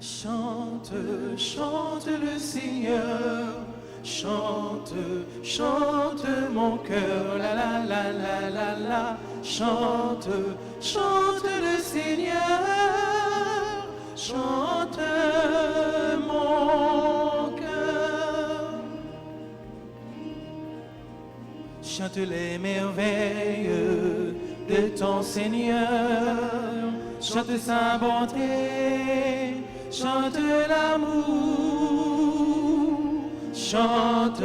Chante, chante le Seigneur. Chante, chante mon cœur. La la la la la la. Chante, chante le Seigneur. Chante mon cœur. Chante les merveilles de ton Seigneur. Chante sa bonté. Chante l'amour. Chante,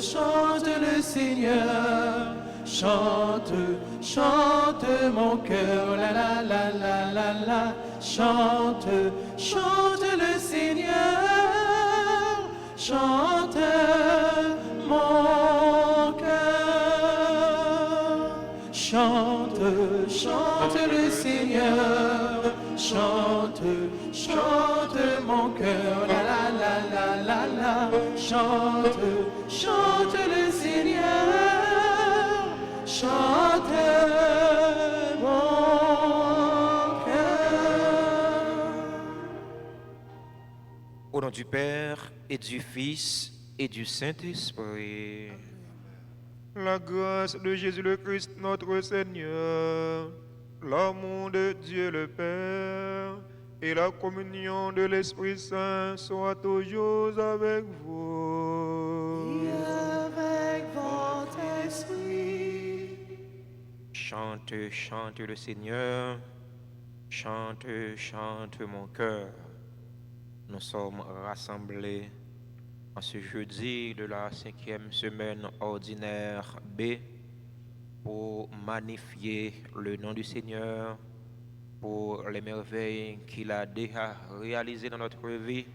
chante le Seigneur. Chante, chante mon cœur. La la la la la la. Chante, chante le Seigneur. Chante mon cœur. Chante, chante le Seigneur. Chante, chante mon cœur. La la la la la la. Chante, chante le Seigneur. Chante mon cœur. Au nom du Père et du Fils et du Saint-Esprit. La grâce de Jésus le Christ, notre Seigneur, l'amour de Dieu le Père et la communion de l'Esprit Saint soient toujours avec vous. Et avec votre esprit. Chante, chante le Seigneur. Chante, chante mon cœur. Nous sommes rassemblés en ce jeudi de la 5e semaine ordinaire B pour magnifier le nom du Seigneur, pour les merveilles qu'il a déjà réalisées dans notre vie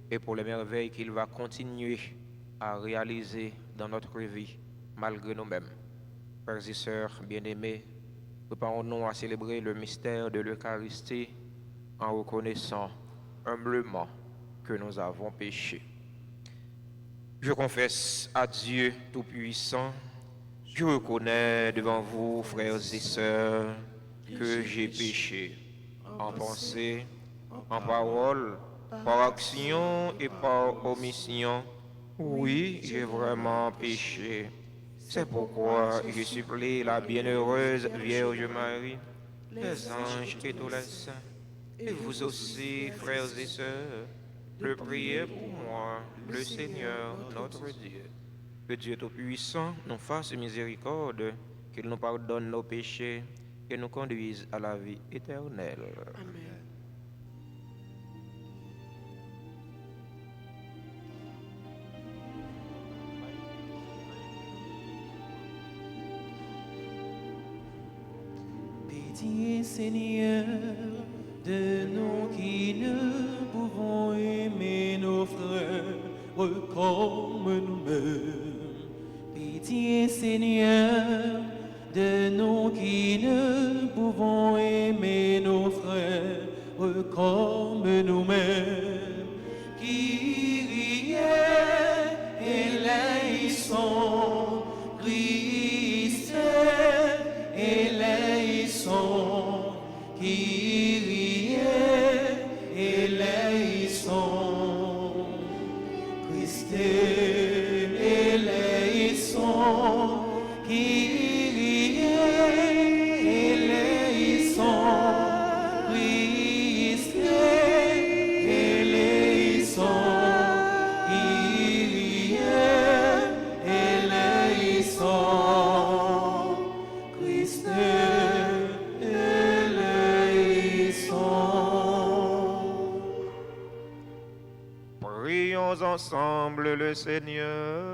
et pour les merveilles qu'il va continuer à réaliser dans notre vie malgré nous-mêmes. Frères et sœurs bien-aimés, préparons-nous à célébrer le mystère de l'Eucharistie en reconnaissant humblement que nous avons péché. Je confesse à Dieu Tout-Puissant, je reconnais devant vous, frères et sœurs, que j'ai péché en pensée, en parole, par action et par omission. Oui, j'ai vraiment péché. C'est pourquoi je supplie la bienheureuse Vierge Marie, les anges et tous les saints, et vous aussi, frères et sœurs, de prier pour moi, le Seigneur, notre Dieu. Que Dieu Tout-Puissant nous fasse miséricorde, qu'il nous pardonne nos péchés et nous conduise à la vie éternelle. Amen. Pitié, Seigneur, de nous qui ne pouvons aimer nos frères comme nous-mêmes. Pitié, Seigneur, de nous qui ne pouvons aimer nos frères comme nous-mêmes. Kyrie eleison, Christ eleison, Kyrie eleison, Christ eleison, Kyrie eleison, Christ eleison, Kyrie eleison, Christ eleison. Prions ensemble le Seigneur.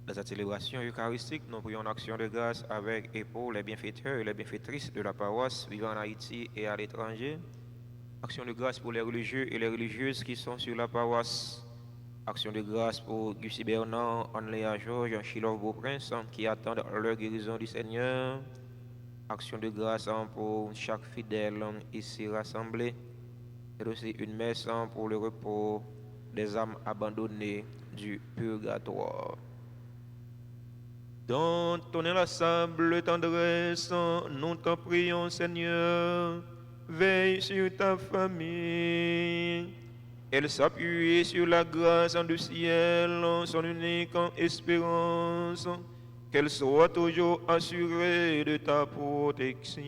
Dans cette célébration eucharistique, nous prions en action de grâce avec et pour les bienfaiteurs et les bienfaitrices de la paroisse vivant en Haïti et à l'étranger. Action de grâce pour les religieux et les religieuses qui sont sur la paroisse. Action de grâce pour Gussie Bernard, Anne-Léa Georges, Jean-Chilov Beauprince qui attendent leur guérison du Seigneur. Action de grâce pour chaque fidèle ici rassemblé. Et aussi une messe pour le repos des âmes abandonnées du purgatoire. Dans ton inlassable tendresse, nous t'en prions, Seigneur, veille veille sur ta famille. Elle s'appuie sur la grâce du ciel, son unique espérance, qu'elle soit toujours assurée de ta protection.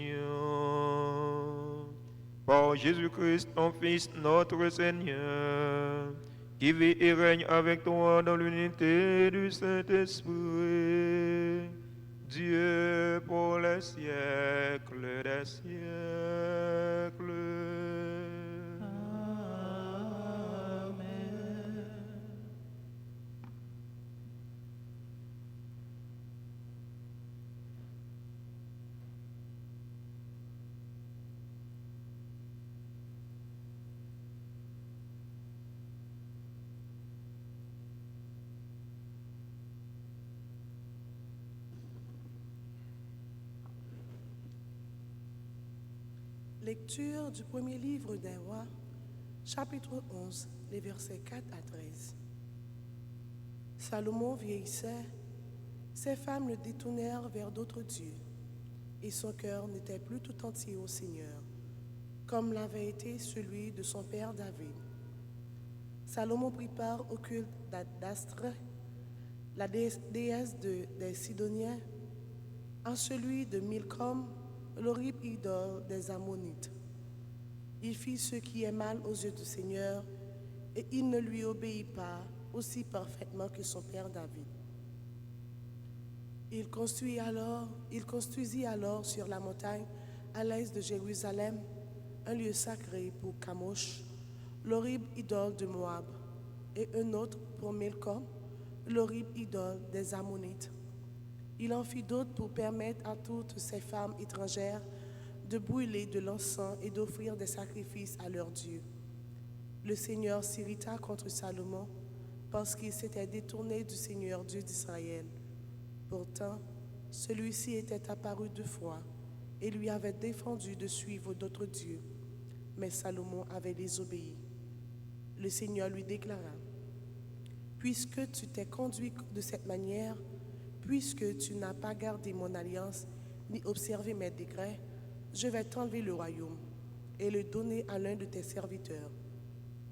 Par Jésus-Christ, ton Fils, notre Seigneur, qui vit et règne avec toi dans l'unité du Saint-Esprit, Dieu pour les siècles des siècles. Lecture du premier livre des rois, chapitre 11, les versets 4 à 13. Salomon vieillissait, ses femmes le détournèrent vers d'autres dieux, et son cœur n'était plus tout entier au Seigneur, comme l'avait été celui de son père David. Salomon prit part au culte d'Astre, la déesse des Sidoniens, en celui de Milcom, l'horrible idole des Ammonites. Il fit ce qui est mal aux yeux du Seigneur, et il ne lui obéit pas aussi parfaitement que son père David. Il construisit alors sur la montagne, à l'est de Jérusalem, un lieu sacré pour Kamosh, l'horrible idole de Moab, et un autre pour Milcom, l'horrible idole des Ammonites. Il en fit d'autres pour permettre à toutes ces femmes étrangères de brûler de l'encens et d'offrir des sacrifices à leurs dieux. Le Seigneur s'irrita contre Salomon parce qu'il s'était détourné du Seigneur Dieu d'Israël. Pourtant, celui-ci était apparu 2 fois et lui avait défendu de suivre d'autres dieux. Mais Salomon avait désobéi. Le Seigneur lui déclara: « Puisque tu t'es conduit de cette manière, puisque tu n'as pas gardé mon alliance ni observé mes décrets, je vais t'enlever le royaume et le donner à l'un de tes serviteurs.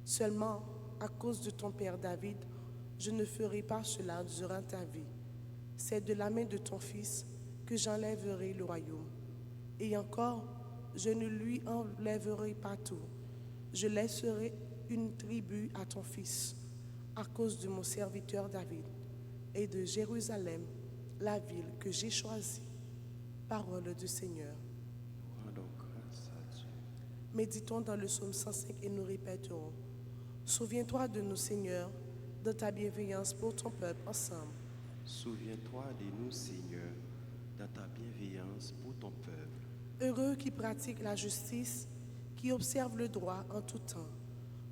Seulement, à cause de ton père David, je ne ferai pas cela durant ta vie. C'est de la main de ton fils que j'enlèverai le royaume. Et encore, je ne lui enlèverai pas tout. Je laisserai une tribu à ton fils, à cause de mon serviteur David et de Jérusalem, la ville que j'ai choisie. » Parole du Seigneur. Rendons grâce à Dieu. Méditons dans le psaume 105 et nous répéterons: Souviens-toi de nous, Seigneur, de ta bienveillance pour ton peuple ensemble. Souviens-toi de nous, Seigneur, dans ta bienveillance pour ton peuple. Heureux qui pratique la justice, qui observe le droit en tout temps.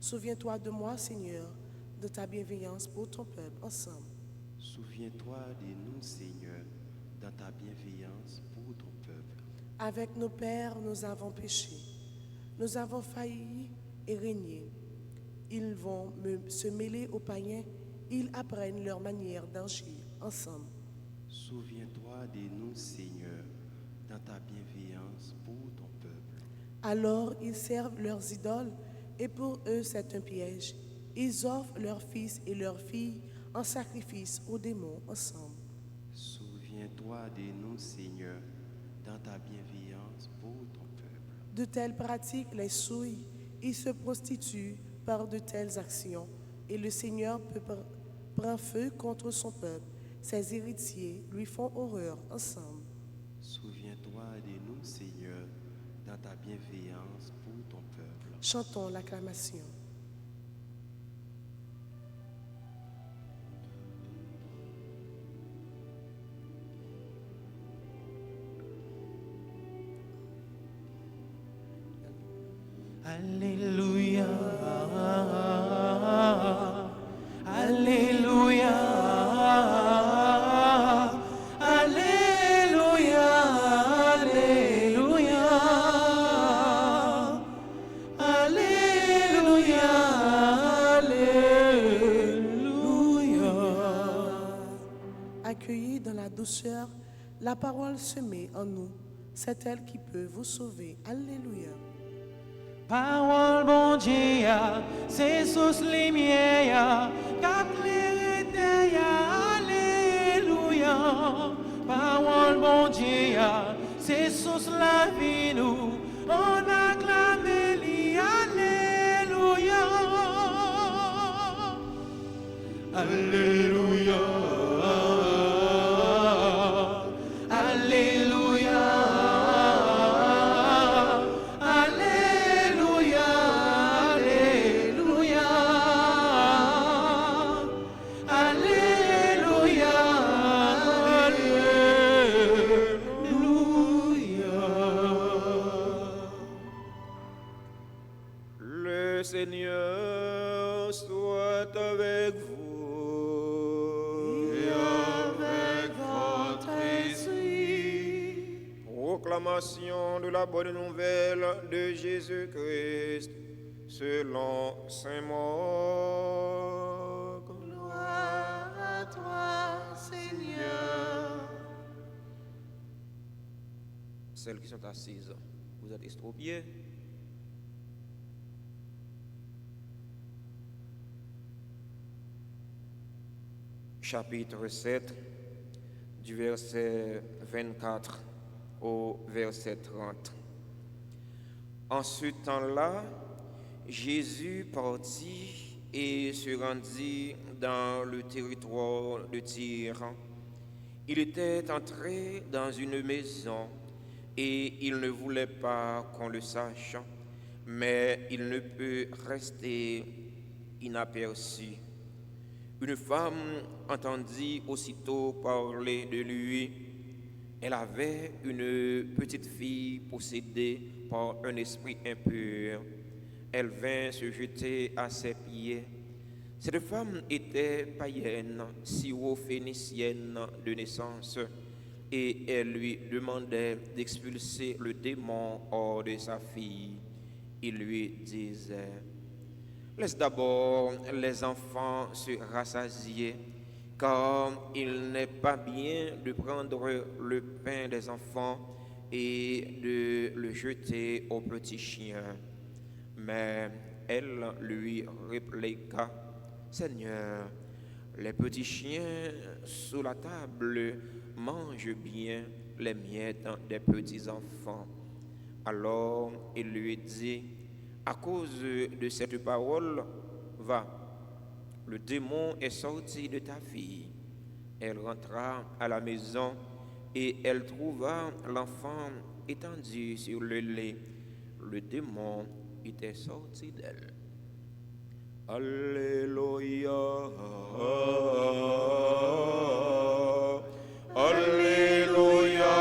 Souviens-toi de moi, Seigneur, de ta bienveillance pour ton peuple ensemble. Souviens-toi de nous, Seigneur, dans ta bienveillance pour ton peuple. Avec nos pères, nous avons péché. Nous avons failli et régné. Ils vont se mêler aux païens. Ils apprennent leur manière d'agir ensemble. Souviens-toi de nous, Seigneur, dans ta bienveillance pour ton peuple. Alors ils servent leurs idoles et pour eux c'est un piège. Ils offrent leurs fils et leurs filles en sacrifice aux démons ensemble. Souviens-toi de nous, Seigneur, dans ta bienveillance pour ton peuple. De telles pratiques les souillent, ils se prostituent par de telles actions, et le Seigneur prend feu contre son peuple. Ses héritiers lui font horreur ensemble. Souviens-toi de nous, Seigneur, dans ta bienveillance pour ton peuple. Chantons l'acclamation. Alléluia, Alléluia, Alléluia, Alléluia, Alléluia, Alléluia. Accueillis dans la douceur, la parole semée en nous, c'est elle qui peut vous sauver. Alléluia. Parole bon Dieu, c'est sous lumière, qu'a clarté, alléluia. Parole bon Dieu, c'est sous la vie nous, on acclame lui, alléluia. Alléluia. Alléluia. Alléluia. Alléluia. Alléluia. Alléluia. Le Seigneur soit avec vous. Et avec votre esprit. Proclamation de la bonne nouvelle de Jésus-Christ selon Saint Marc. Gloire à toi, Seigneur. Celles qui sont assises, vous êtes estropiées. Chapitre 7, du verset 24 au verset 30. En ce temps-là, Jésus partit et se rendit dans le territoire de Tyr. Il était entré dans une maison et il ne voulait pas qu'on le sache, mais il ne peut rester inaperçu. Une femme entendit aussitôt parler de lui. Elle avait une petite fille possédée par un esprit impur. Elle vint se jeter à ses pieds. Cette femme était païenne, syro-phénicienne de naissance, et elle lui demandait d'expulser le démon hors de sa fille. Il lui disait: laisse d'abord les enfants se rassasier, car il n'est pas bien de prendre le pain des enfants et de le jeter aux petits chiens. Mais elle lui répliqua: Seigneur, les petits chiens sous la table mangent bien les miettes des petits enfants. Alors il lui dit: à cause de cette parole, va, le démon est sorti de ta fille. Elle rentra à la maison et elle trouva l'enfant étendu sur le lit. Le démon était sorti d'elle. Alléluia. Alléluia.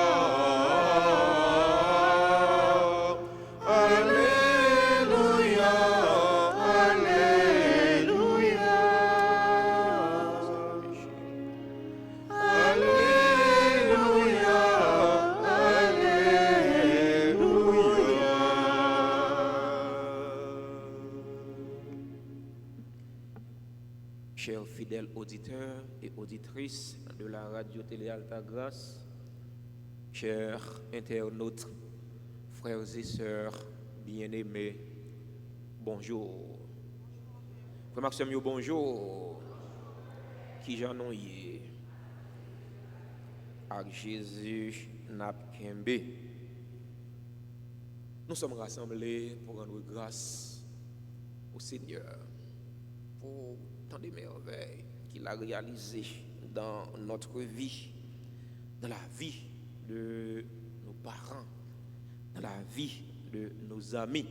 Chers fidèles auditeurs et auditrices de la radio-télé Alta Grâce, chers internautes, frères et sœurs bien-aimés, bonjour. Frère Maxime, bonjour. Qui j'en ai avec Jésus Napkembe. Nous sommes rassemblés pour rendre grâce au Seigneur pour tant de merveilles qu'il a réalisées dans notre vie, dans la vie de nos parents, dans la vie de nos amis.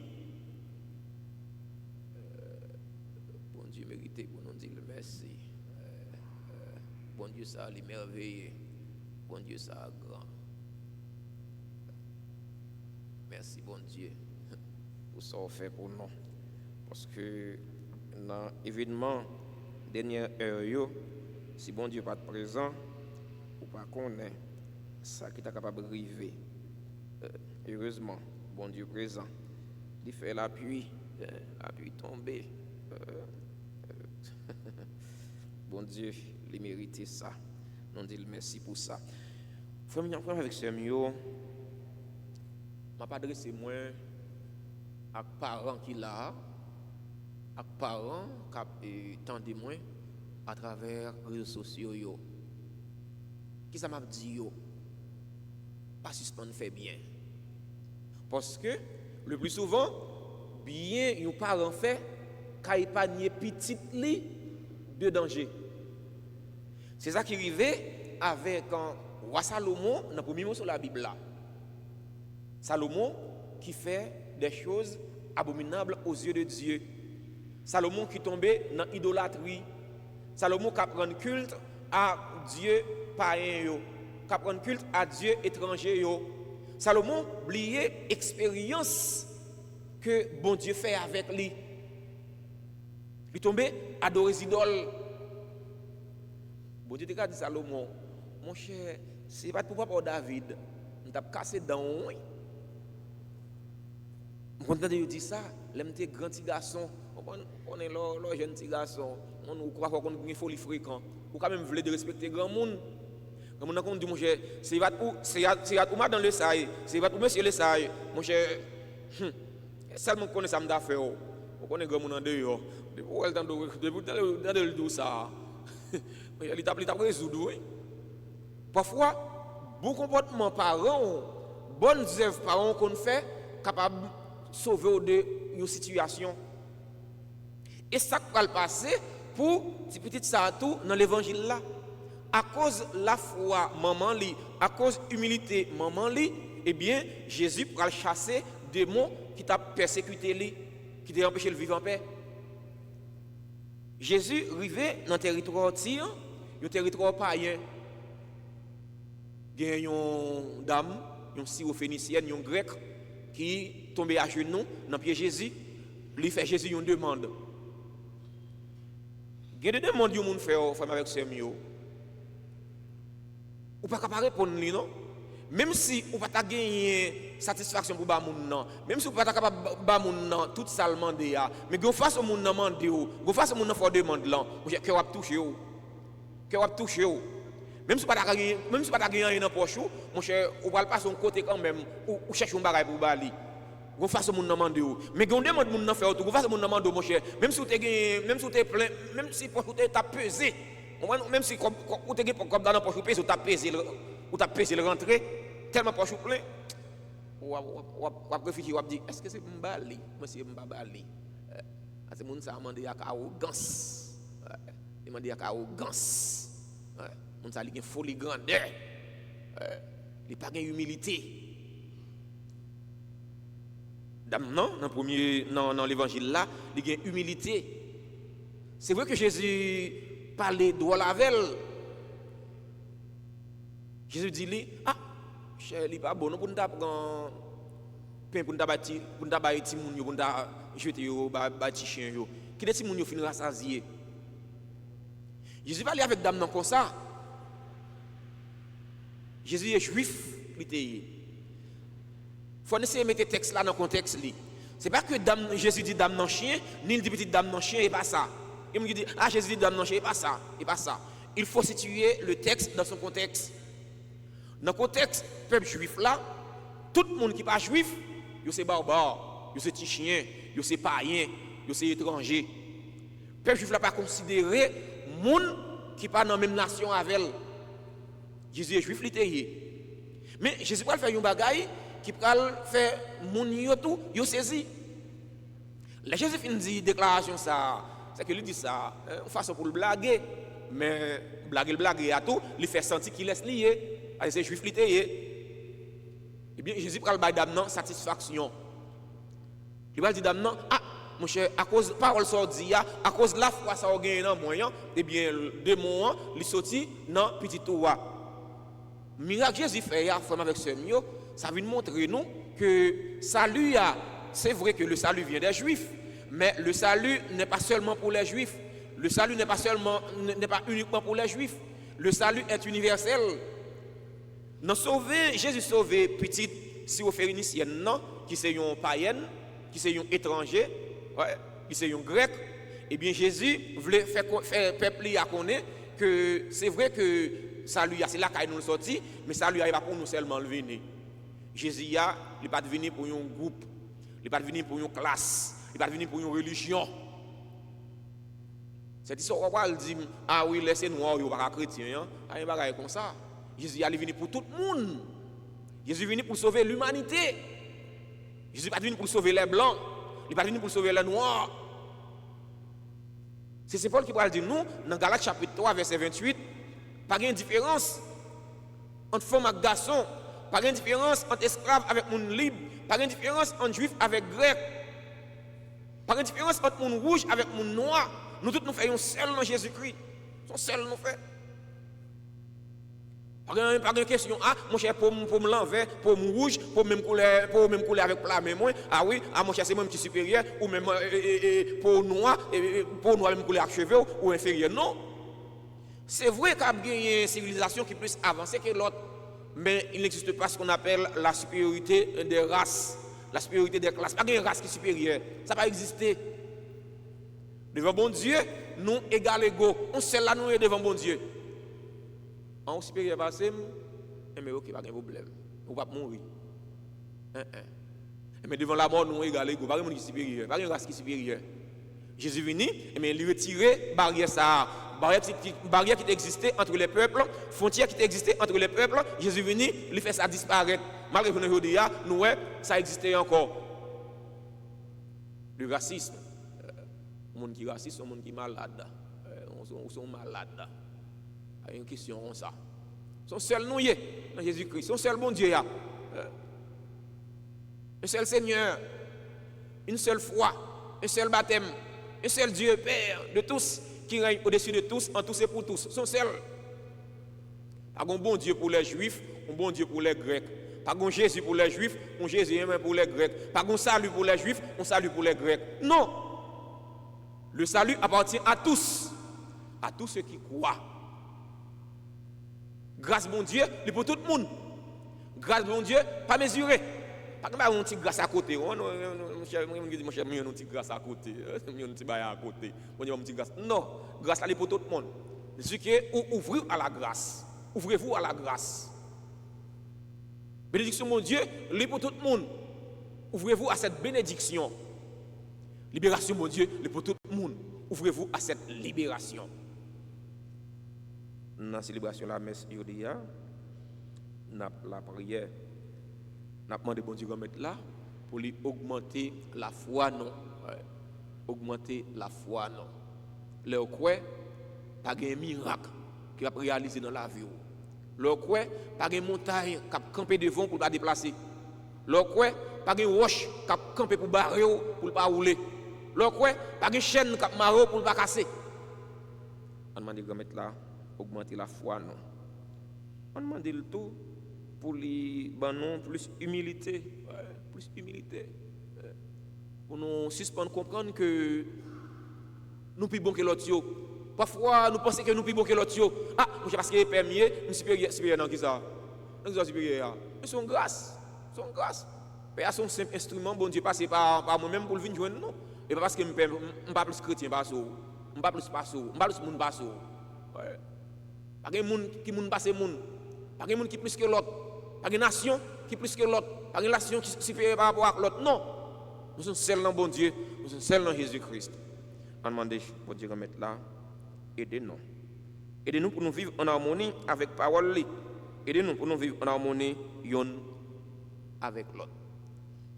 Bon Dieu mérité pour nous dire le merci. Bon Dieu ça les merveilleux. Bon Dieu ça grand. Merci bon Dieu pour ça fait pour nous. Parce que dans l'événement dernière heure, si bon Dieu pas présent, ou pas connaît ça qui est capable de arriver. Heureusement, bon Dieu présent. Il fait l'appui tomber. Bon Dieu, il mérite ça. Nous disons merci pour ça. Frère, avec ce mio, je vais adresser moi avec parents qui là, avec parents qui tendent moins à travers les réseaux sociaux. Yo. Qui ça m'a dit yo? Pas suspendre fait bien. Parce que le plus souvent, bien nos parents fait quand ils pas nier petit li de danger. C'est ça qui arrivait avec roi Salomon dans le premier mot sur la Bible là. Salomon qui fait des choses abominables aux yeux de Dieu. Salomon qui tombait dans l'idolâtrie. Salomon qui prend culte à Dieu païen, qui prend culte à Dieu étranger. Salomon oubliait l'expérience que bon Dieu fait avec lui. Il tombait adorer les idoles. Bon Dieu te dit Salomon, mon cher, c'est pas pour papa David, on t'a cassé dans un. Quand on dit ça, l'aime tes grands petits garçons, on est là, jeune petit garçon, on croit qu'on a une folie fréquente, ou quand même voulait de respecter grand monde. Quand on dit mon cher, c'est pas pour moi dans le saille, c'est pas pour monsieur le saille, mon cher. Seulement connaît ça m'a fait, on connaît grand monde en dehors. Depuis dans le dos ça. Il t'a résoudre. Parfois, bon comportement parents, bonnes œuvres parents qu'on fait, capable de sauver de une situation. Et ça va le passer pour ces petites ça tout dans l'évangile là. À cause de la foi maman li, à cause de l'humilité maman li, eh bien Jésus va le chasser des démons qui t'a persécuté lui, qui t'a empêché de vivre en paix. Jésus arrivait dans le territoire tir, le territoire païen. Il y a une dame, une syrophénicienne, une grecque qui tombait à genoux dans le pied de Jésus. Lui fait Jésus une demande. Il y a des demandes que vous faites avec ce mieux. Vous ne pouvez pas répondre, non? Même si vous ne pouvez pas gagner satisfaction pour les gens, même si vous ne pouvez pas gagner tout ça demandé, mais vous face au monde demandé, vous face au monde faire demande là, vous cœur va toucher vous. Cœur va toucher vous. Même si vous ne pouvez pas gagner dans poche, mon cher, vous va passer son côté quand même ou chercher un bagage pour bali. Vous face au monde demandé, mais vous demande monde faire tout, vous face au monde demandé mon cher, même si vous êtes même si vous êtes plein, même si vous êtes pesé, même si vous êtes comme dans la poche pesé, vous avez pesé le rentrer tellement poche plein. Ou réfléchir, ou dire, est-ce que c'est Mbali? Moi, c'est Mbali. C'est mon ça demandé à arrogance. Demandé à arrogance. Mon ça, il y a une folie grandeur. Il n'y a pas d'humilité. Non, dans l'évangile là, il y a une humilité. C'est vrai que Jésus parlait droit la velle. Jésus dit, ah, cher, il n'est pas bon, pour nous prendre pain pour nous bâtir, pour nous bâtir moun yo, pour nous jeter yo, bâtir chien yo. Qui est-ce moun yo fin rassasié? Jésus parlait avec dame comme ça. Jésus est juif, il était. Faut essayer de mettre le texte là dans le contexte. C'est pas que Jésus dit dame non chien, ni il dit petite dame non chien, et pas ça. Il me dit, ah, Jésus dit dame non chien, et pas ça, et pas ça. Il faut situer le texte dans son contexte. Dans le contexte peuple juif là, tout le monde qui n'est pas juif, c'est barbare, c'est petit chien, c'est païen, c'est étranger. Le peuple juif là pas considéré monde qui pas dans la même nation avec elle. Jésus est juif, il était. Mais Jésus va faire une bagaille qui va faire moun yo tout, yo saisi. La Jésus fin dit déclaration ça, c'est que lui dit ça, une façon pour le blaguer, mais blaguer à tout, il fait sentir qu'il laisse lié. C'est juif lié. Eh bien, Jésus prend le bail d'âme satisfaction. Il va dire d'âme ah, mon cher, à cause parole sortie, à cause de la foi ça a gagné dans moyen, eh bien, le démon, il sorti dans petit tour. Miracle Jésus fait avec ce mieux, ça vient montrer nous que salut c'est vrai que le salut vient des juifs, mais le salut n'est pas seulement pour les juifs. Le salut n'est pas uniquement pour les juifs. Le salut est universel. Jésus sauvé petite syrophénicienne qui c'est une païenne, qui c'est un étranger, qui c'est un grec. Eh bien Jésus voulait faire peuple à connaître que c'est vrai que salut c'est là qu'il nous sorti, mais salut n'est pas pour nous seulement le venir. Jésus n'est pas venu pour un groupe, Il n'est pas venu pour une classe. Il n'est pas venu pour une religion. C'est ça qu'on dit, ah oui, laissez noirs, il n'y a pas chrétien. Il n'y a pas comme ça. Jésus est venu pour tout le monde. Jésus est venu pour sauver l'humanité. Jésus n'est pas venu pour sauver les blancs. Il n'est pas venu pour sauver les noirs. C'est Paul qui va dire nous, dans Galates chapitre 3, verset 28, pas de différence entre femme et garçon, pas de différence entre esclave avec monde libre, pas de différence entre juif avec grec, pas de différence entre monde rouge avec monde noir. Nous tous nous faisons seul dans Jésus-Christ. Son seul nous fait. Pas de question, ah, mon cher, pour me l'envers, pour me rouge, pour même couler avec plat, mais moi, ah oui, ah, mon cher, c'est moi qui supérieur, ou même pour noir même couler avec cheveux, ou inférieur. Non. C'est vrai qu'il y a une civilisation qui est plus avancée que l'autre, mais il n'existe pas ce qu'on appelle la supériorité des races, la supériorité des classes. Pas une race qui est supérieure. Ça va exister. Devant bon Dieu, nous égales égaux. On sait là, nous est devant bon Dieu. En supérieur passé, mais ok, pas de problème. On va mourir. Mais devant la mort, nous égales égaux. Pas de monde qui est supérieur. Pas de race qui est supérieure. Jésus est venu, mais il retirait barrière ça. Barrière qui existait entre les peuples, frontière qui existait entre les peuples. Jésus est venu, il fait ça disparaître. Malgré que nous disons, nous, ça existait encore. Le racisme. Le monde qui est raciste, c'est un monde qui est malade. On sont malades. Il y a une question comme ça. Son seul nous dans Jésus-Christ. Son seul bon Dieu. Un seul Seigneur. Une seule foi. Un seul baptême. Un seul Dieu Père de tous qui règne au-dessus de tous, en tous et pour tous. Son seul. Pas un bon Dieu pour les Juifs, un bon Dieu pour les Grecs. Pas un Jésus pour les Juifs, un Jésus même pour les Grecs. Pas un salut pour les Juifs, un salut pour les Grecs. Non. Le salut appartient à tous ceux qui croient. Grâce mon Dieu, c'est pour tout le monde. Grâce mon Dieu, pas mesuré. Pas que un petit grâce à côté. Mon cher, mon cher, un petit grâce à côté. Un petit bail à côté. Un petit grâce. Non, grâce là pour tout le monde. Ce qui est ouvrir à la grâce. Ouvrez-vous à la grâce. Bénédiction mon Dieu, c'est pour tout le monde. Ouvrez-vous à cette bénédiction. Libération mon Dieu, c'est pour tout le monde. Ouvrez-vous à cette libération. Dans la célébration de la messe, il y a la prière. Nous avons demandé bon Dieu de mettre là pour lui augmenter la foi, non. Augmenter la foi, non. Le quoi, pas de miracle qui va réaliser dans la vie. Le quoi, pas de montagne qui va camper devant pour ne pas déplacer. Le quoi, pas de roche qui va camper pour barrer pour ne pas rouler. Le quoi, pas de chaîne qui va marrer pour ne pas casser. On demande de mettre là, augmenter la foi, non. On demande le tout pour les non plus humilité, plus humilité. Pour nous suspendre comprendre que nous plus bon que l'autre. Parfois nous pensons que nous plus bon que l'autre. Ah, parce qu'il est permis, nous supérieur dans qui ça? Nous sommes supérieurs. Nous sommes grâce. Nous sommes grâce. Père son simple instrument, bon Dieu passe par moi-même pour le venir joindre non. Et pas parce que je ne suis pas plus chrétien pas so. Je ne pas plus pas so. Je pas plus monde pas so. Pas de monde qui monde passe monde. Pas de monde qui plus que l'autre. Pas de nation qui plus que l'autre. Pas de nation qui est supérieure par rapport à l'autre. Non. Nous sommes seuls dans bon Dieu. Nous sommes seuls dans Jésus-Christ. On demande pour Dieu remettre là. Aidez-nous. Aidez-nous pour nous vivre en harmonie avec la parole. Aidez-nous pour nous vivre en harmonie l'un avec l'autre.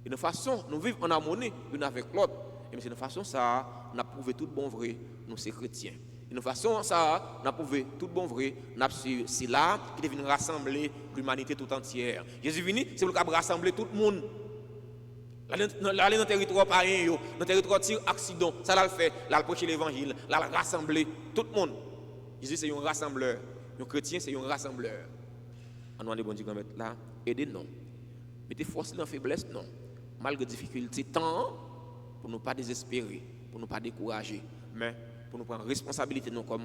Et de façon, nous vivons en harmonie l'un avec l'autre. Et c'est de façon ça, nous avons prouvé tout bon vrai, nous sommes chrétiens. Et de façon ça, nous avons prouvé tout bon vrai, c'est là qui devient rassembler l'humanité tout entière. Jésus est venu, c'est pour rassembler tout le monde. Aller dans le territoire païen, dans le territoire tir accident, ça l'a fait, là le prêcher l'évangile, là le rassembler tout le monde. Jésus c'est un rassembleur, un chrétien c'est un rassembleur. On demande bon Dieu de mettre là, aidez-nous. Mettez force dans la faiblesse, non. Malgré difficulté, tant pour ne pas désespérer, pour ne pas décourager, mais pour nous prendre responsabilité nous comme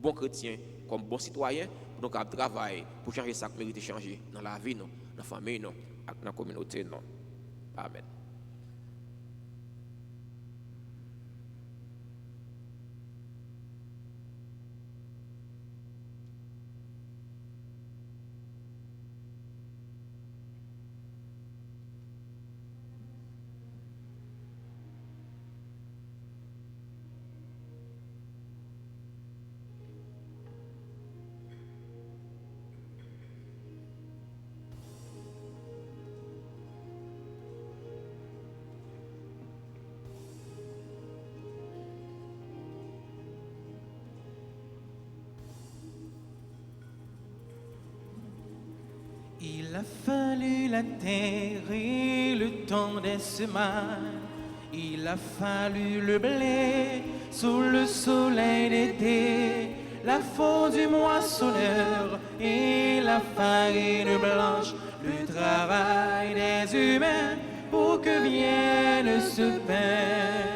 bons chrétiens, comme bons citoyens, pour nous travailler, pour changer ça qui mérite de changer dans la vie, dans la famille, dans la communauté. Non. Amen. Il a fallu la terre et le temps des semaines. Il a fallu le blé sous le soleil d'été, la faute du moissonneur et la farine blanche, le travail des humains pour que vienne ce pain.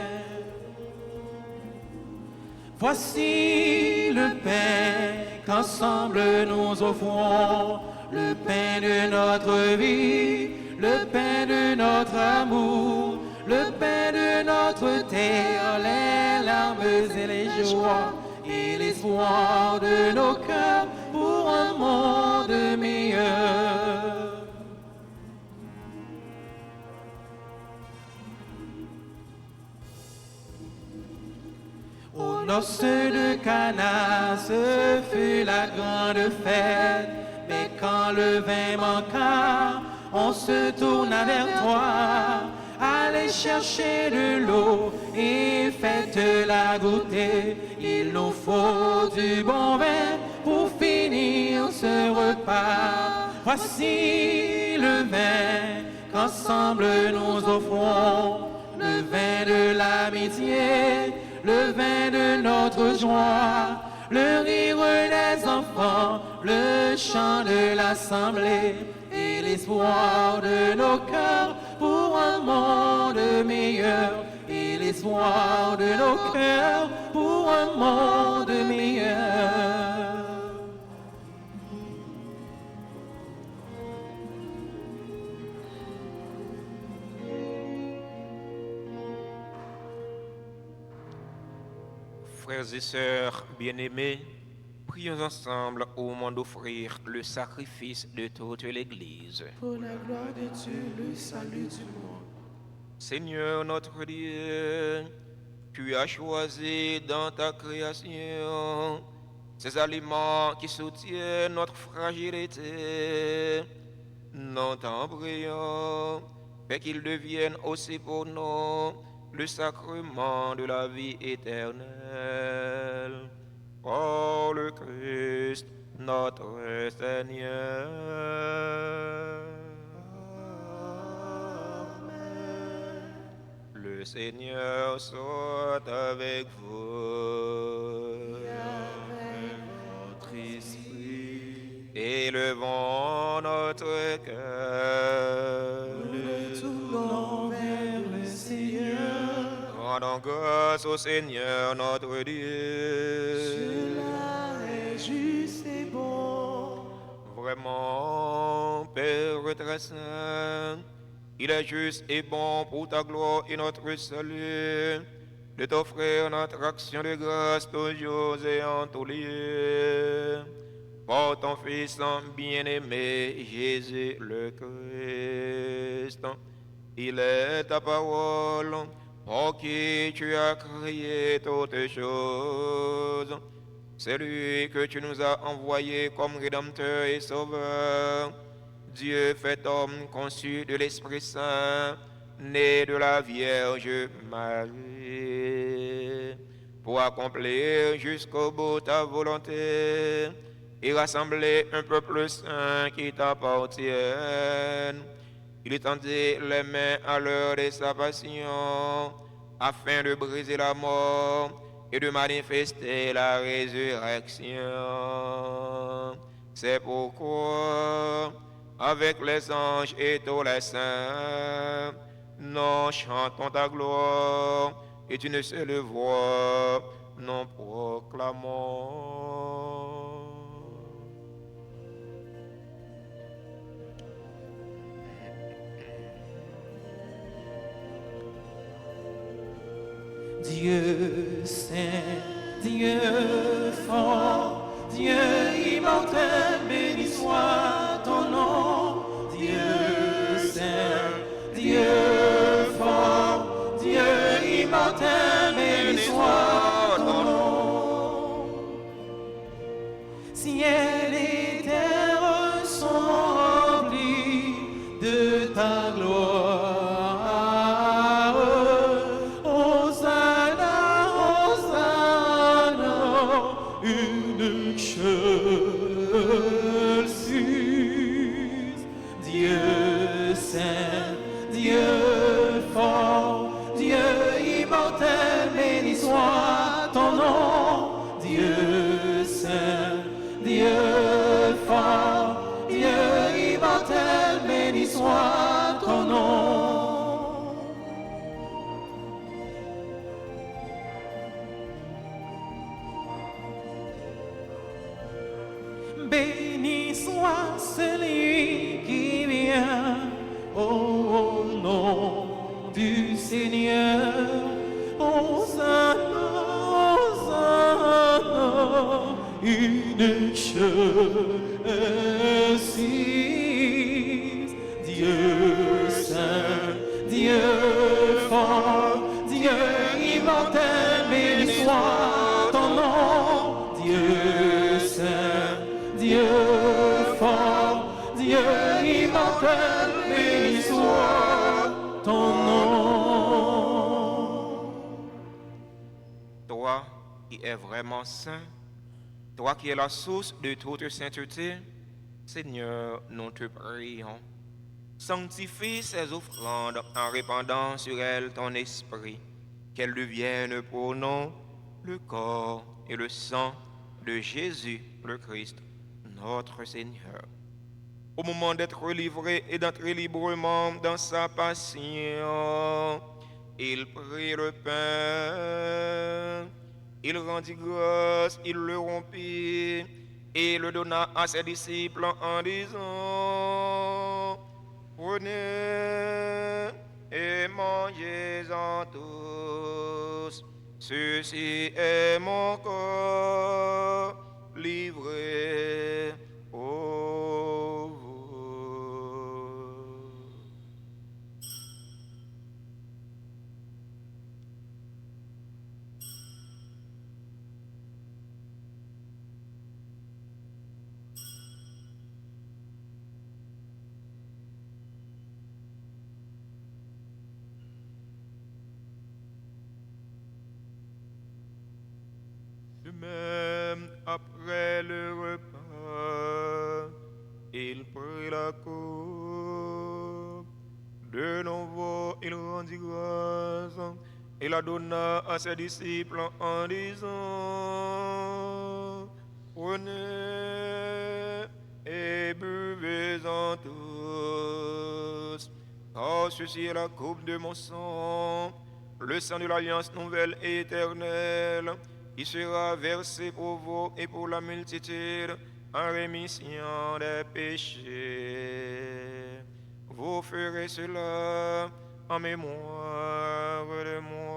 Voici le pain qu'ensemble nous offrons, le pain de notre vie, le pain de notre amour, le pain de notre terre, les larmes et les joies et l'espoir de nos cœurs pour un monde meilleur. Aux noces de Cana, ce fut la grande fête, mais quand le vin manqua, on se tourna vers toi. Allez chercher de l'eau et faites-la goûter. Il nous faut du bon vin pour finir ce repas. Voici le vin qu'ensemble nous offrons, le vin de l'amitié, le vin de notre joie, le rire des enfants, le chant de l'assemblée et l'espoir de nos cœurs pour un monde meilleur, et l'espoir de nos cœurs pour un monde meilleur. Frères et sœurs bien-aimés, prions ensemble au moment d'offrir le sacrifice de toute l'Église. Pour la gloire de Dieu, le salut du monde. Seigneur notre Dieu, tu as choisi dans ta création ces aliments qui soutiennent notre fragilité. Nous t'en prions, fais qu'ils deviennent aussi pour nous le sacrement de la vie éternelle. Par le Christ, notre Seigneur. Le Seigneur soit avec vous. Et avec votre esprit, Élevons notre cœur. le tournons vers le Seigneur. Rendons grâce au Seigneur notre Dieu. Cela est juste et bon. Vraiment, Père très saint, il est juste et bon pour ta gloire et notre salut de t'offrir notre action de grâce toujours et en tout lieu. Par ton Fils bien-aimé, Jésus le Christ. Il est ta parole, par qui tu as créé toutes choses. C'est lui que tu nous as envoyé comme Rédempteur et Sauveur. Dieu fait homme conçu de l'Esprit Saint, né de la Vierge Marie, pour accomplir jusqu'au bout ta volonté et rassembler un peuple saint qui t'appartienne. Il étendit les mains à l'heure de sa passion, afin de briser la mort et de manifester la résurrection. C'est pourquoi, avec les anges et tous les saints, nous chantons ta gloire et d'une seule voix, nous proclamons. Dieu saint, Dieu fort, Dieu immortel, béni soit ton nom. Dieu saint, Dieu fort, Dieu immortel, béni soit ton nom. Ciel et terre sont remplis de ta gloire. immortel, béni soit ton nom, Dieu saint, Dieu fort, Dieu immortel, béni soit ton nom. Béni soit celui qui vient au nom du Seigneur. Hosanna, Hosanna, une chose ainsi. Dieu saint, Dieu fort, Dieu immortel, béni soit ton nom, Dieu saint, Dieu fort, Dieu immortel, béni soit ton nom. Toi qui es vraiment saint, toi qui es la source de toute sainteté, Seigneur, nous te prions. Sanctifie ces offrandes en répandant sur elles ton esprit, qu'elles deviennent pour nous le corps et le sang de Jésus le Christ, notre Seigneur. Au moment d'être livré et d'entrer librement dans sa passion, il prit le pain, il rendit grâce, il le rompit et le donna à ses disciples en disant: Prenez et mangez-en tous, ceci est mon corps livré pour vous. De même, après le repas, il prit la coupe. De nouveau, il rendit grâce et la donna à ses disciples en disant: Prenez et buvez-en tous, car ceci est la coupe de mon sang, le sang de l'alliance nouvelle et éternelle, qui sera versé pour vous et pour la multitude en rémission des péchés. Vous ferez cela en mémoire de moi.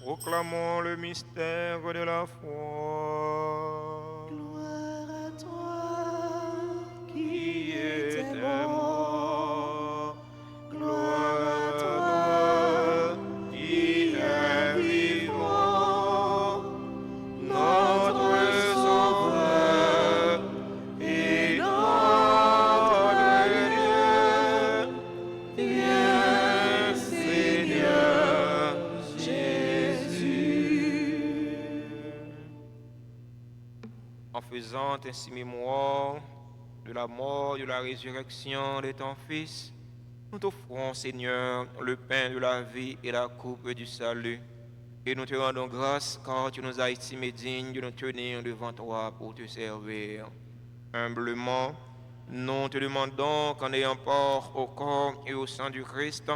Proclamons le mystère de la foi. Gloire à toi qui Était était mort. gloire à toi qui est vivant, notre Sauveur et notre Dieu. Viens, Seigneur Jésus. En faisant ainsi mémoire de la mort, de la résurrection de ton Fils, nous t'offrons, Seigneur, le pain de la vie et la coupe du salut. Et nous te rendons grâce car tu nous as estimés dignes de nous tenir devant toi pour te servir. Humblement, nous te demandons qu'en ayant part au corps et au sang du Christ,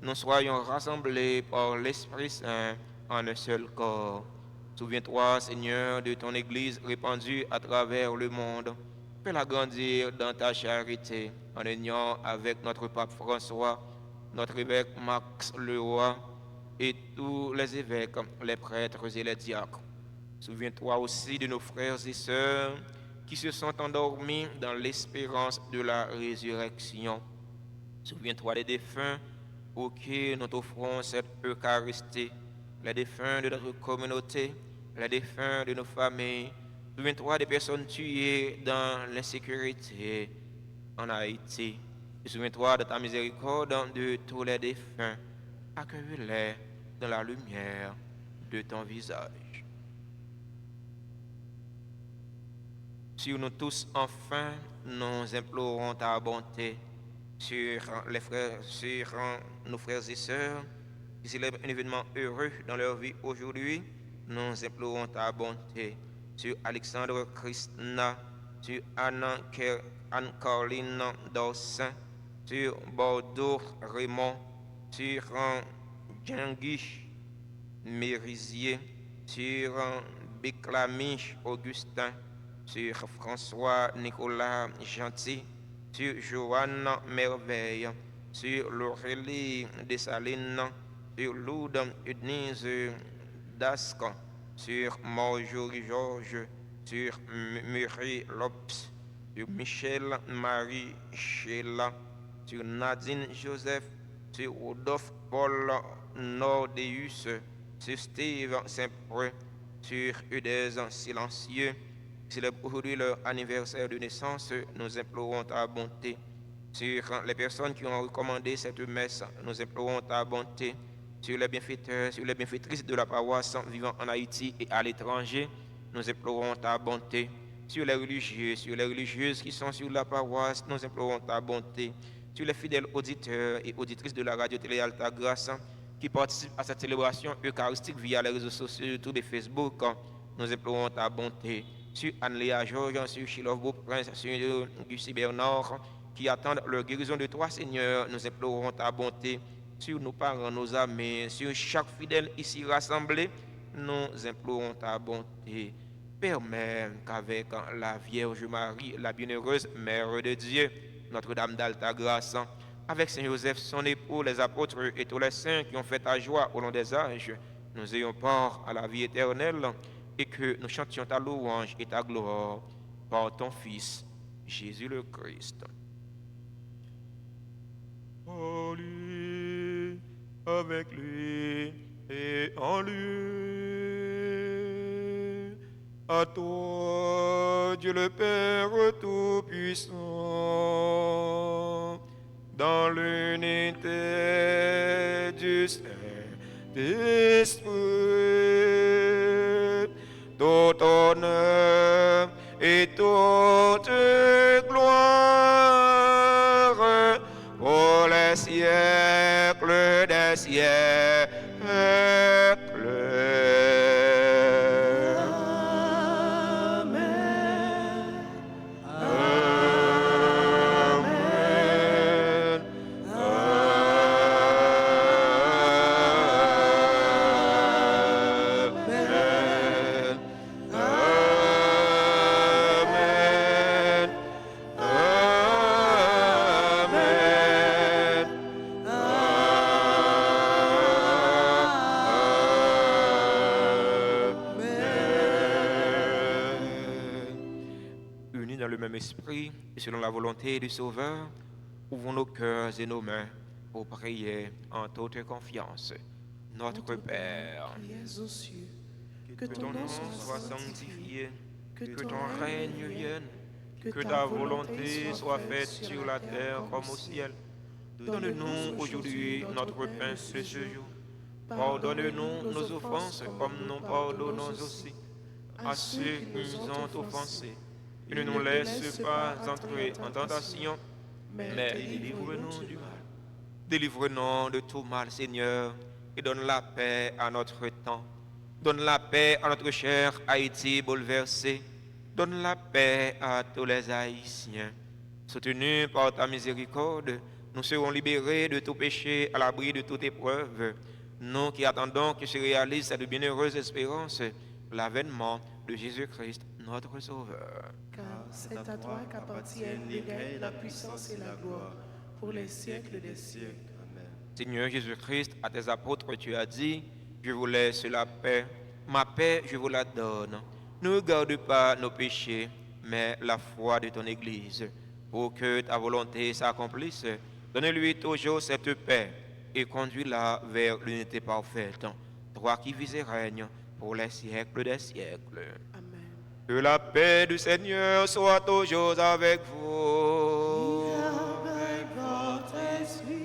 nous soyons rassemblés par l'Esprit Saint en un seul corps. Souviens-toi, Seigneur, de ton Église répandue à travers le monde. Fais-la grandir dans ta charité, en union avec notre pape François, notre évêque Max Leroy et tous les évêques, les prêtres et les diacres. Souviens-toi aussi de nos frères et sœurs qui se sont endormis dans l'espérance de la résurrection. Souviens-toi des défunts pour qui nous t'offrons cette Eucharistie, les défunts de notre communauté, les défunts de nos familles. Souviens-toi des personnes tuées dans l'insécurité en Haïti. Et souviens-toi de ta miséricorde de tous les défunts. Accueille-les dans la lumière de ton visage. Sur nous tous, enfin, nous implorons ta bonté sur nos frères et sœurs qui célèbrent un événement heureux dans leur vie aujourd'hui. Nous implorons ta bonté sur Alexandre Krishna, sur Anne-Caroline Dorsin, sur Bordeaux Raymond, sur Djangui Mérisier, sur Béclamiche Augustin, sur François Nicolas Gentil, sur Joanne Merveille, sur Laurélie Dessalines, sur Lourdes Edenise Dasque, sur Marjorie Georges, sur Murray Lopes, sur Michel Marie Sheila, sur Nadine Joseph, sur Rodolphe Paul Nordeus, sur Steve Saint-Preux, sur Udez Silencieux, qui célèbrent aujourd'hui leur anniversaire de naissance. Nous implorons ta bonté. Sur les personnes qui ont recommandé cette messe, nous implorons ta bonté. Sur les bienfaiteurs, sur les bienfaitrices de la paroisse vivant en Haïti et à l'étranger, nous implorons ta bonté. Sur les religieux, sur les religieuses qui sont sur la paroisse, nous implorons ta bonté. Sur les fidèles auditeurs et auditrices de la radio-télé Alta Grâce qui participent à cette célébration eucharistique via les réseaux sociaux, YouTube et Facebook, nous implorons ta bonté. Sur Anne-Léa Georges, sur Chilov Beauprince, sur Gussie Bernard, qui attendent leur guérison de toi, Seigneur, nous implorons ta bonté. Sur nos parents, nos amis, sur chaque fidèle ici rassemblé, nous implorons ta bonté. Permets qu'avec la Vierge Marie, la bienheureuse Mère de Dieu, Notre-Dame d'Alta Grâce, avec Saint Joseph, son époux, les apôtres et tous les saints qui ont fait ta joie au long des âges, nous ayons part à la vie éternelle et que nous chantions ta louange et ta gloire par ton Fils, Jésus le Christ. En lui, avec lui et en lui. À toi, Dieu le Père Tout-Puissant, dans l'unité du Saint-Esprit, tout honneur et toute gloire pour les siècles des siècles. Esprit et selon la volonté du Sauveur, ouvrons nos cœurs et nos mains pour prier en toute confiance. Notre Père, qui es aux cieux, que ton nom soit sanctifié, que ton règne vienne, que ta volonté soit faite sur la terre comme au ciel. Donne-nous aujourd'hui notre pain de ce jour. Pardonne-nous nos offenses comme nous pardonnons aussi à ceux qui nous ont offensés. Et ne nous laisse pas entrer en tentation, mais délivre-nous du mal. Délivre-nous de tout mal, Seigneur, et donne la paix à notre temps. Donne la paix à notre cher Haïti bouleversé. Donne la paix à tous les Haïtiens. Soutenus par ta miséricorde, nous serons libérés de tout péché, à l'abri de toute épreuve. Nous qui attendons que se réalise cette bienheureuse espérance, l'avènement de Jésus-Christ, notre Sauveur. Car c'est à toi qu'appartiennent le règne, la puissance et la gloire, pour les siècles des siècles. Amen. Seigneur Jésus-Christ, à tes apôtres, tu as dit, je vous laisse la paix, ma paix je vous la donne. Ne regarde pas nos péchés, mais la foi de ton Église, pour que ta volonté s'accomplisse Donne-lui toujours cette paix et conduis-la vers l'unité parfaite. Toi qui vis et règnes pour les siècles des siècles. Amen. Que la paix du Seigneur soit toujours avec vous. Avec votre esprit.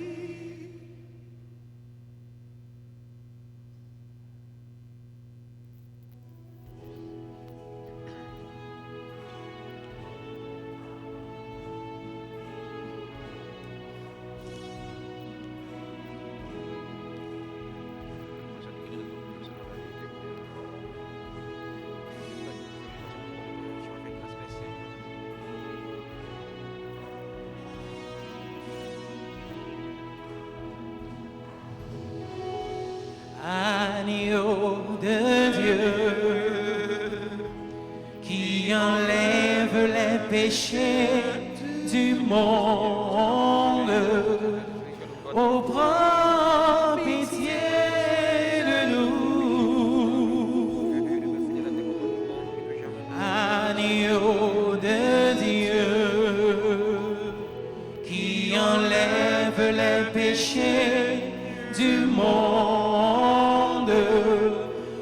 Agneau de Dieu, qui enlève les péchés du monde, oh, prends pitié de nous. Agneau de Dieu, qui enlève les péchés du monde,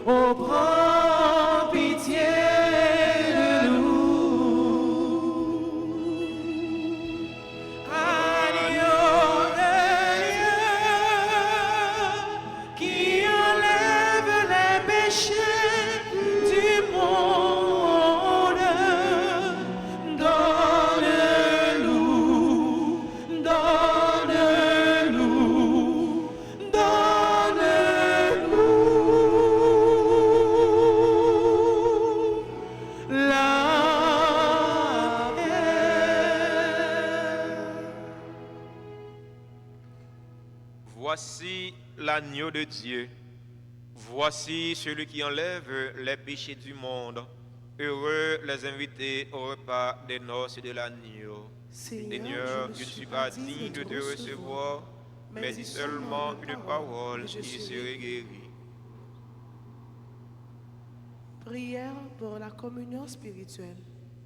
oh, prends pitié de nous. Agneau de Dieu, qui enlève les péchés du monde, donne-nous, donne-nous, donne-nous la paix. Voici l'agneau de Dieu. Voici celui qui enlève les péchés du monde. Heureux les invités au repas des noces de l'agneau. Seigneur, je ne suis pas digne de te recevoir, mais dis seulement une parole et je serai guéri. Prière pour la communion spirituelle.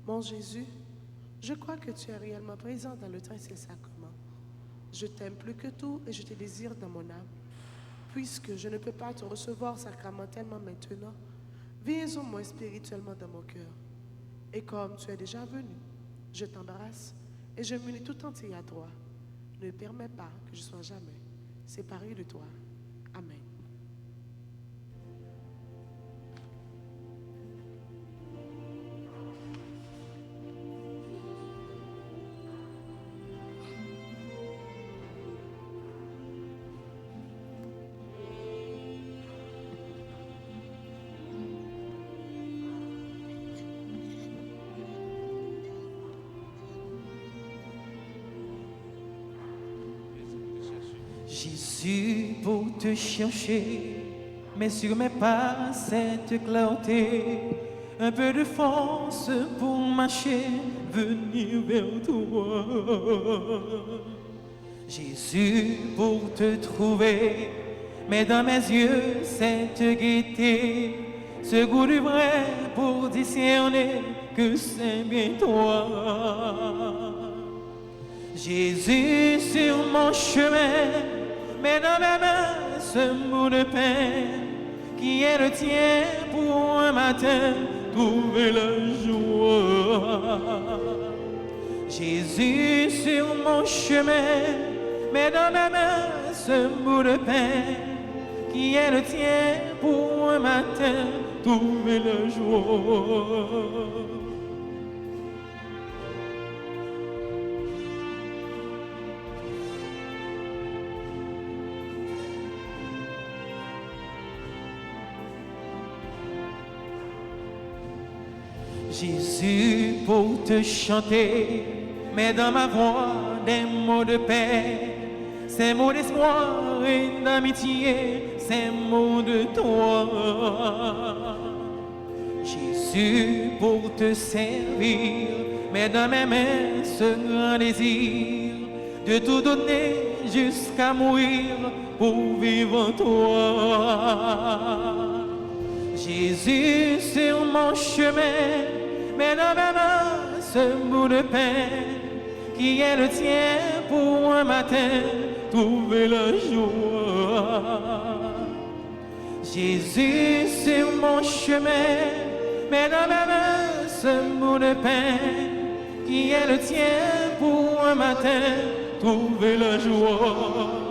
Mon Jésus, je crois que tu es réellement présent dans le très saint sacrement. Je t'aime plus que tout et je te désire dans mon âme. Puisque je ne peux pas te recevoir sacramentellement maintenant, viens au moins spirituellement dans mon cœur. Et comme tu es déjà venu, je t'embrasse et je m'unis tout entier à toi. Ne permets pas que je sois jamais séparé de toi. Amen. Jésus, pour te chercher, mais sur mes pas cette clarté, un peu de force pour marcher, venir vers toi. Jésus, pour te trouver, mais dans mes yeux cette gaieté, ce goût du vrai pour discerner que c'est bien toi. Jésus sur mon chemin, mais dans mes mains ce bout de pain qui est le tien pour un matin trouver la joie. Jésus sur mon chemin, mais dans mes mains ce bout de pain qui est le tien pour un matin trouver la joie. Jésus, pour te chanter, mets dans ma voix des mots de paix, ces mots d'espoir et d'amitié, ces mots de toi. Jésus, pour te servir, mets dans mes mains ce grand désir de tout donner jusqu'à mourir pour vivre en toi. Jésus, sur mon chemin, mets dans mes mains ce bout de pain qui est le tien pour un matin trouver la joie. Jésus sur mon chemin, mets dans ma main ce bout de pain qui est le tien pour un matin trouver la joie.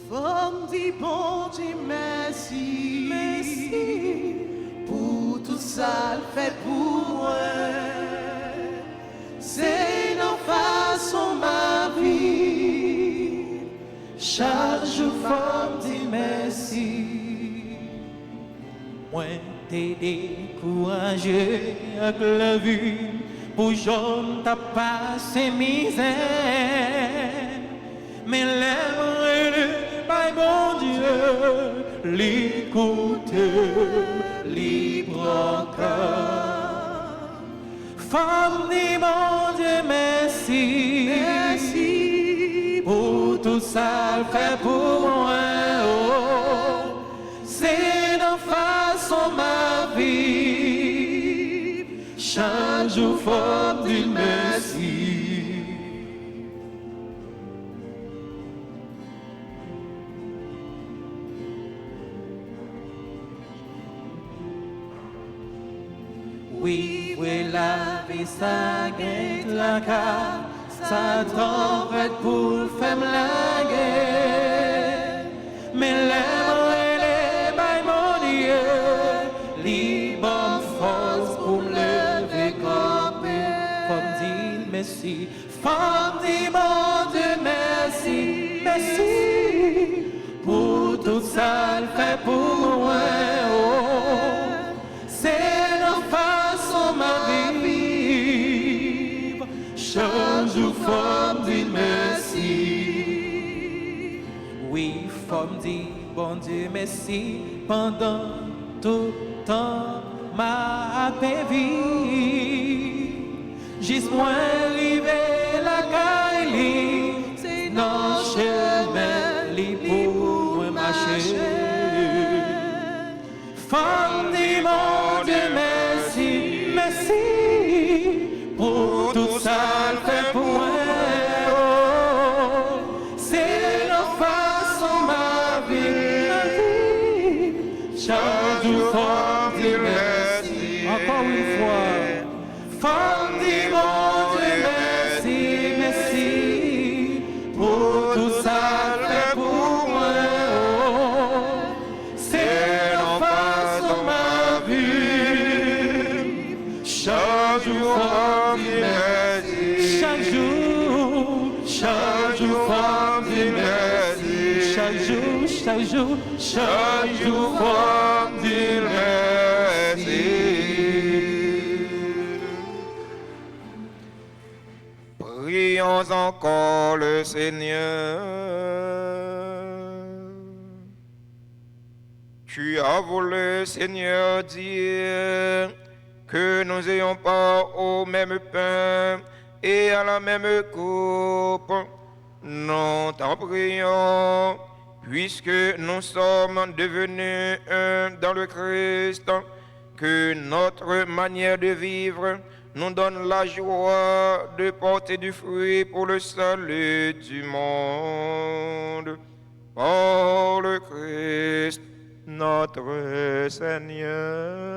Femme dit bon Dieu merci, merci pour tout ça le fait pour moi. C'est une façon ma vie. Chaque jour femme dit merci. Moi t'ai découragé avec la vue pour j'en t'a passé misère. Mais l'aimerait par bon Dieu, l'écouter, libre cœur. Femme dit mon Dieu merci, merci pour tout ça fait pour moi. Oh, c'est de façon ma vie, chaque jour femme dit merci. Oui, la vie, ça gagne la carte, ça t'envoie pour faire la guerre. Mais l'amour, elle est by mon Dieu, libre force pour me lever comme femme dit merci, femme dit mon Dieu merci, merci pour tout ça le fait pour moi. Oh, c'est ma vie, chaque jour femme dit merci. Oui, femme dit bon Dieu merci pendant tout temps ma vie. Juste moi arrivé la caille, c'est dans chemin li pour moi marcher. Femme dit mon Dieu merci, merci pour tout ça le fait pour moi. Oh, c'est la façon ma vie, chaque jour femme dit merci. Encore une fois, femme dit mon Dieu merci, merci pour tout ça le fait pour moi. Oh, c'est la façon ma vie, chaque jour femme dit merci. Chaque jour femme dit merci. Chaque jour femme dit merci. Prions encore le Seigneur. Tu as voulu, Seigneur Dieu, que nous ayons part au même pain et à la même coupe. Nous t'en prions, puisque nous sommes devenus un dans le Christ, que notre manière de vivre nous donne la joie de porter du fruit pour le salut du monde. Par le Christ, notre Seigneur.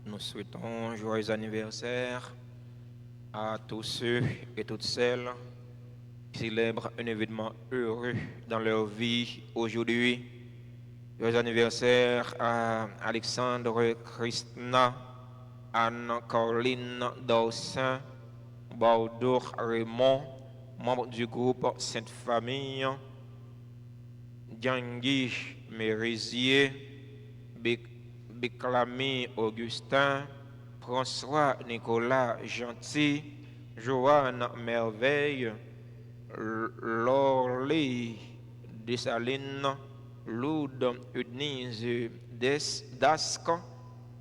Nous souhaitons joyeux anniversaire à tous ceux et toutes celles qui célèbrent un événement heureux dans leur vie aujourd'hui. Joyeux anniversaire à Alexandre Christina, Anne-Caroline Dawson, Bordeaux Raymond, membre du groupe Sainte Famille, Djangui Mérisier, Béclamé Augustin, François Nicolas Gentil, Joanne Merveille, Lorley Dessalines, Loud Eunice Dasque,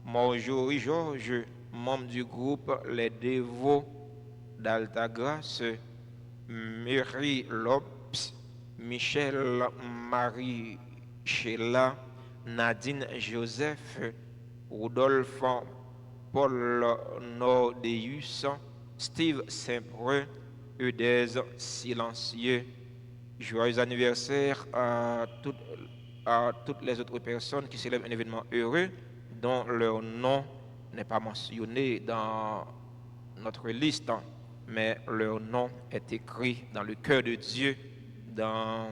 Marjorie Georges, membre du groupe Les Dévots d'Altagrace, Mary Lopes, Michel Marie Sheila, Nadine Joseph, Rodolphe Paul Nordeus, Steve Saint-Preux, Eudèse Silencieux. Joyeux anniversaire à toutes les autres personnes qui célèbrent un événement heureux dont leur nom n'est pas mentionné dans notre liste, mais leur nom est écrit dans le cœur de Dieu, dans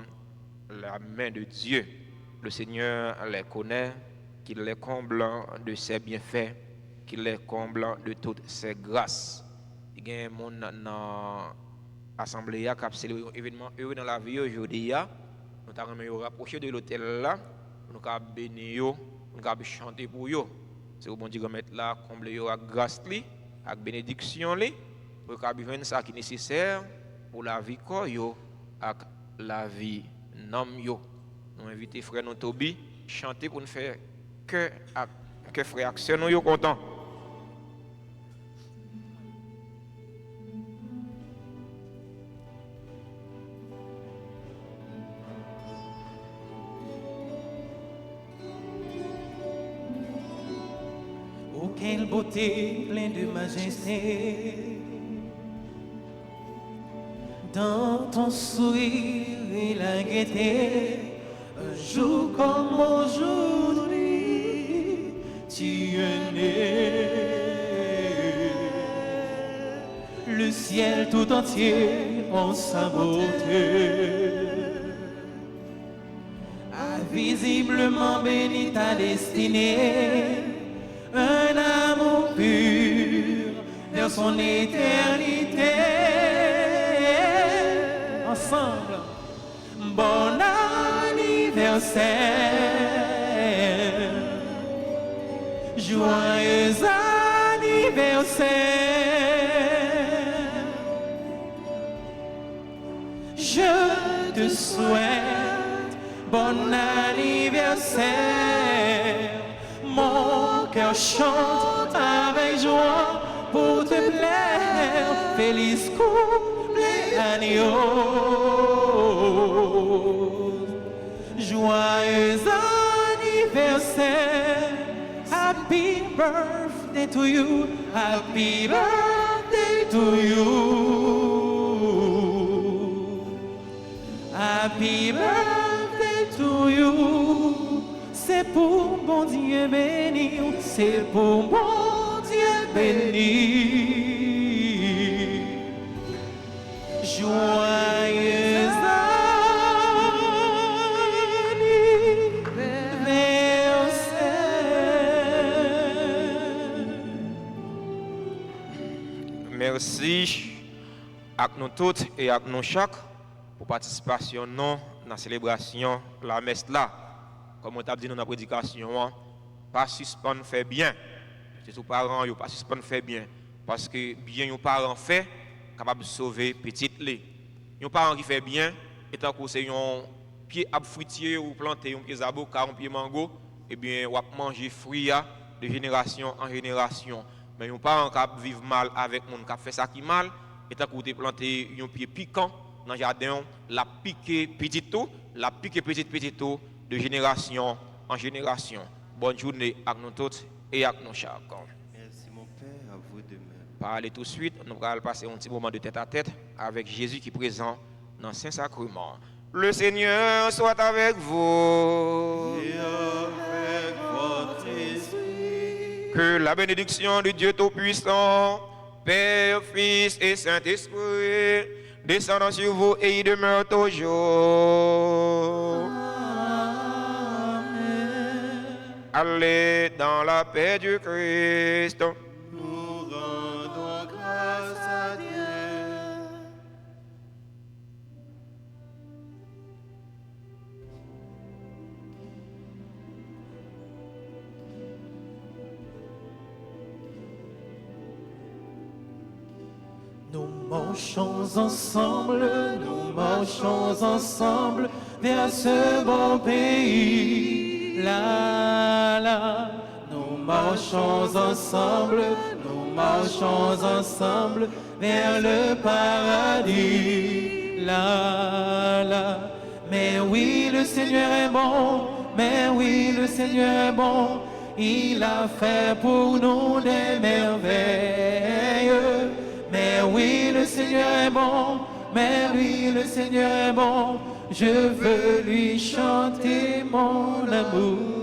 la main de Dieu. Le Seigneur les connaît, qu'il les comble de ses bienfaits, qu'il les comble de toutes ses grâces. Il y a des gens dans l'assemblée qui ont célébré un événement heureux dans la vie aujourd'hui. Nous avons rapproché de l'hôtel là, nous avons béni, nous avons chanté pour eux. C'est au bon Dieu mettre là, combler avec grâce, avec bénédiction, pour qu'ils viennent ça qui est nécessaire pour la vie et la vie nom. Nous invitons frère nous Toby chanter pour nous faire que frère action nous content. Oh, quelle beauté pleine de majesté dans ton sourire et la gaieté. Un jour comme aujourd'hui, tu es né. Le ciel tout entier en sa beauté a visiblement béni ta destinée. Un amour pur vers son éternité. Ensemble, bon anniversaire, joyeux anniversaire. Je te souhaite bon anniversaire. Mon cœur chante avec joie pour te plaire. Feliz cumpleaños. Joyeux anniversaire. Happy birthday to you. Happy birthday to you. Happy birthday to you. C'est pour bon Dieu béni, c'est pour bon Dieu béni. Joyeux anniversaire. Merci à nous toutes et à nous chaque pour participation dans la célébration la messe là. Comme on t'a dit dans la prédication, pas suspendre fait bien. C'est aux parents, pas suspendre fait bien. Parce que bien, les parents fait, capable de sauver petite lait. Les parents qui fait bien, étant que c'est un pied à fruitier ou planter un pied zaboka, un pied mango, et bien, on va manger fruits, de génération en génération. Mais yon parent qui vivent mal avec monde qui fait ça qui mal, et tant que planté un pied piquant dans le jardin, la piqué petit tout, la piqué petit tout, de génération en génération. Bonne journée à nous tous et à nous chacun. Merci mon Père, à vous de même. Parlez tout de suite, nous allons passer un petit moment de tête à tête avec Jésus qui est présent dans le Saint-Sacrement. Le Seigneur soit avec vous. Et avec votre esprit. Que la bénédiction de Dieu Tout-Puissant, Père, Fils et Saint-Esprit, descendant sur vous et y demeure toujours. Allez dans la paix du Christ. Nous rendons grâce à Dieu. Nous marchons ensemble vers ce bon pays. Là, là, nous marchons ensemble vers le paradis. Là, là, mais oui, le Seigneur est bon, il a fait pour nous des merveilles. Mais oui, le Seigneur est bon, je veux lui chanter mon amour.